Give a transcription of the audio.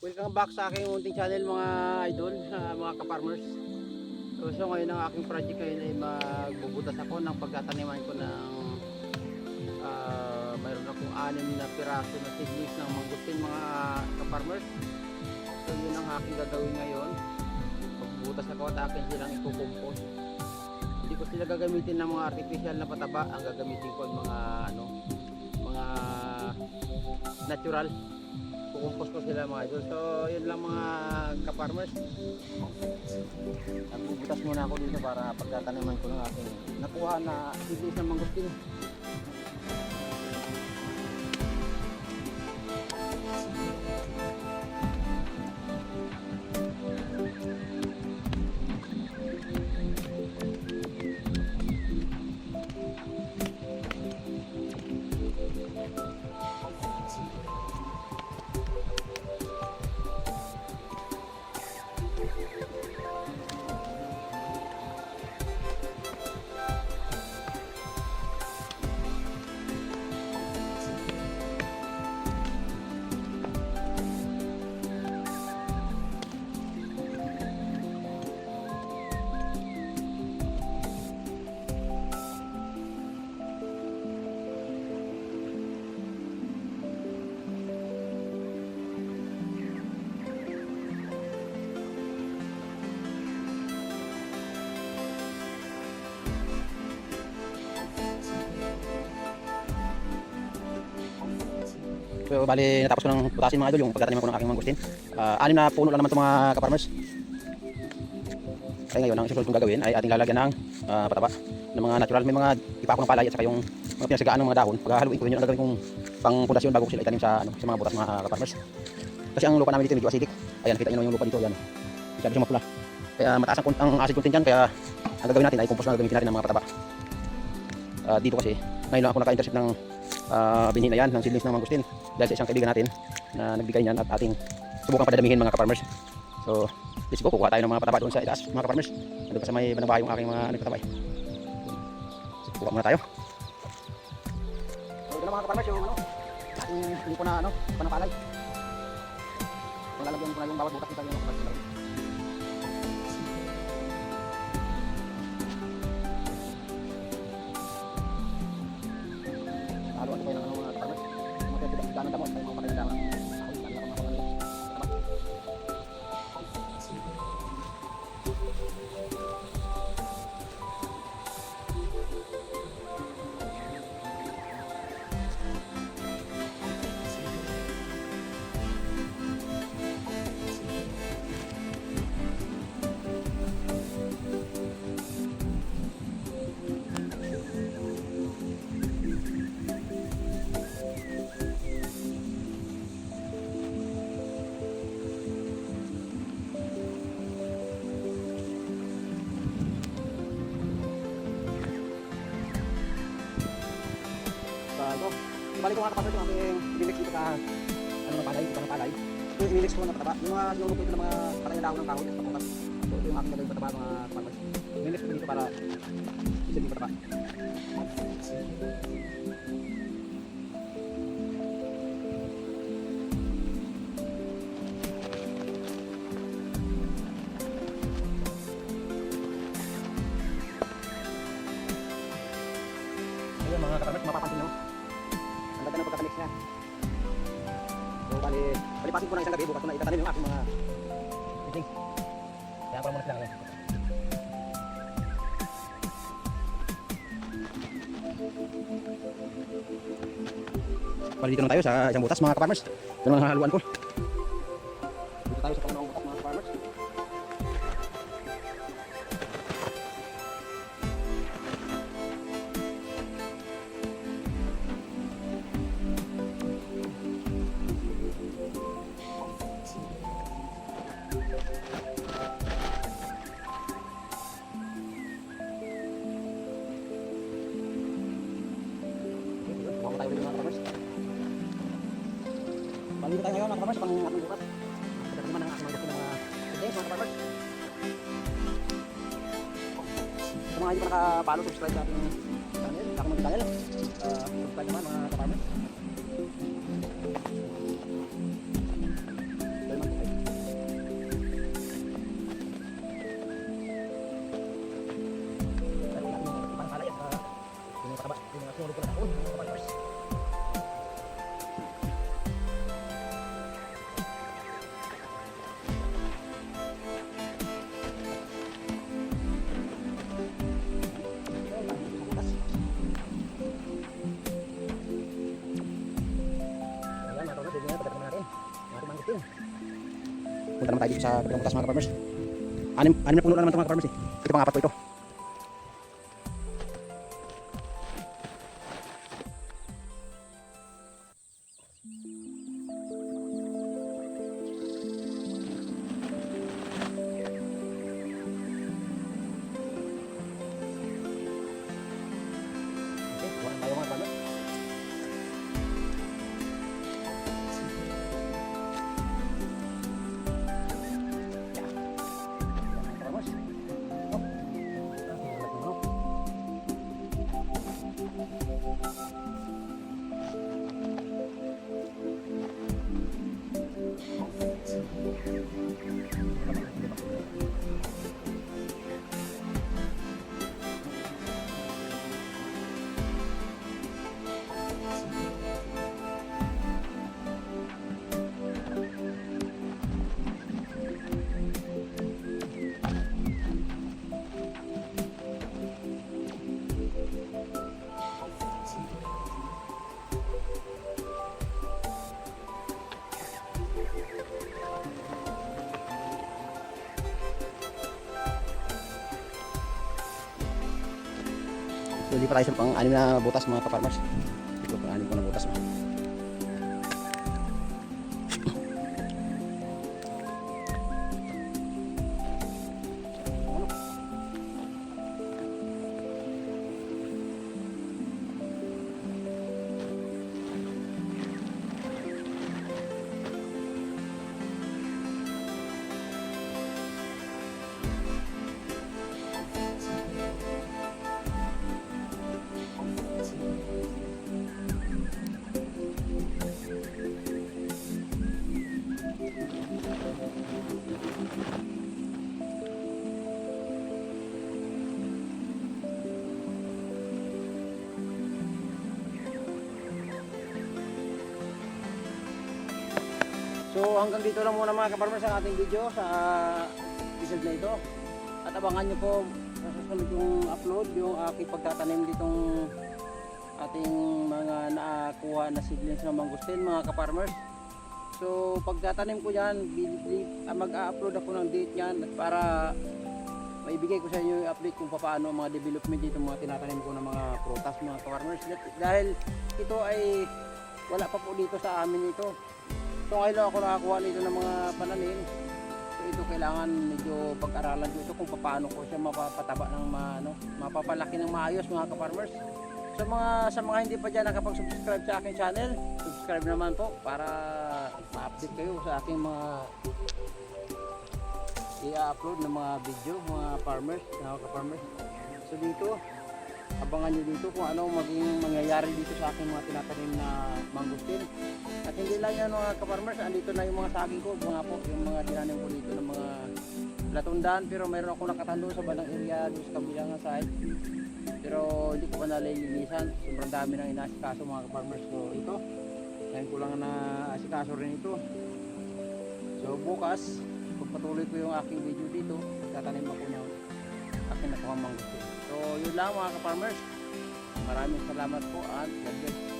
Welcome back sa aking munting channel mga idol, mga ka-farmers. So ngayon ang aking project ngayon ay magbubutas ako ng pagtataniman ko ng mayroon akong 6 na piraso na seedlings ng mangustin mga ka-farmers. So yun ang aking gagawin ngayon. Magbubutas ako at akin silang ikukumpos. Hindi ko sila gagamitin ng mga artificial na pataba. Ang gagamitin ko ay mga natural. Kukumpos ko sila mga idol. So yun lang mga ka-farmers. Nagbubutas muna ako dito para pagtataniman ko ng aking nakuha na seedlings ng mangustin. So bali natapos ko ng butasin mga idol yung pagtatanim ko ng aking mangustin. 6 na puno lang naman ito mga ka-farmers. Kaya ngayon ang isusunod kong gagawin ay ating lalagyan ng pataba ng mga natural. May mga ipako ng palay at saka yung mga pinasigaan ng mga dahon. Paghahaluin ko yun ang gagawin kong pang pundasyon bago ko sila itanim sa mga butas mga ka-farmers. Kasi ang lupa namin dito medyo acidic. Ayan, kita niyo yung lupa dito yan. Masyado siyang mapula. Kaya mataas ang acid content dyan, kaya ang gagawin natin ay compost na gagamitin natin ng mga pataba. Dito kasi ngayon lang ako naka-intercept ng binhi na yan ng seedlings ng mangustin dahil sa isang kaibigan natin na nagbigay niyan at ating subukan padadamihin mga ka-farmers. So let's go, kukuha tayo ng mga pataba doon sa itaas mga ka-farmers. Nandun pa sa may banang bahay yung aking mga nagtataba. So kuha muna tayo. So ito na mga ka-farmers yung ating hindi ko na panapalay. Malalagyan ko na yung bawat butas nito yung ka-farmers. Haluan ko yung mga ka-farmers. Ganang damo sa mga pagkain daman. So, balik ko mga kapatid yung aming i-mix dito sa palay. Yung i-mix ko na pataba. Yung mga niluluto ito ng mga patay na dahon ng kahoy at papukas. So, ito yung aking nagawin pataba mga kapatid. I-mix ko dito para isa din pataba. Ayun mga kapatid, mapapansin nyo. Ang ganda ng pagkakamix niya. So palipasin ko na isang gabi, bukas ko na itatanim yung aking mga seedling. Kaya ko muna sila ngayon. Bali dito lang tayo sa isang butas mga ka-farmers. Ito lang ang haluan ko. Dito tayo sa pangalawang butas mga ka-farmers. Balik tayo ngayon mga ka-farmers pang ating bukas. Pagkatapos naman ang aking mga seedlings mga ka-farmers. Sa mga hindi pa nakapalo, subscribe sa ating channel. Ako mag-channel. Subscribe naman mga ka-farmers. mangustin. Punta naman tayo dito sa kabilang butas mga ka-farmers. Anim na puno na naman ito mga ka-farmers eh. Ito pang apat po ito. Okay, kuha na tayo mga ka-farmers. So, hindi pa tayo sa pang-anim na butas mga ka-farmers. Ito pang-anim ko na butas. So hanggang dito lang muna mga ka-farmers ang ating video sa episode na ito. At abangan nyo po sa susunod yung upload, yung aking pagtatanim ditong ating mga nakakuha na seedlings ng mangustin mga ka-farmers. So pagtatanim ko yan, mag-upload ako ng date yan at para maibigay ko sa inyo yung update kung paano mga development dito mga tinatanim ko ng mga prutas mga ka-farmers. Dahil ito ay wala pa po dito sa amin ito. So ngayon lang ako nakakuha nito ng mga pananim. So ito kailangan medyo pag-aralan ko ito kung paano ko siya mapapataba ng mapapalaki ng maayos mga ka-farmers. So sa mga hindi pa dyan nakapag-subscribe sa aking channel, subscribe naman po para ma-update kayo sa aking mga i-upload ng mga video mga farmers, mga ka-farmers. So dito abangan nyo dito kung ano maging mangyayari dito sa aking mga tinatanim na mangustin. At hindi lang yan mga ka-farmers, andito na yung mga saging ko, yung mga tinanim ko dito ng mga latundaan, pero mayroon ako nakatando sa bandang area doon sa kabilang side. Pero hindi ko pa nalilinisan, sobrang dami nang inaasikaso mga ka-farmers. So ito, ngayon ko lang na asikaso rin ito. So bukas, pagpatuloy ko yung aking video dito, tatanim ako ng aking nakuha mangustin. So yun lang mga ka-farmers. Maraming salamat po at God bless.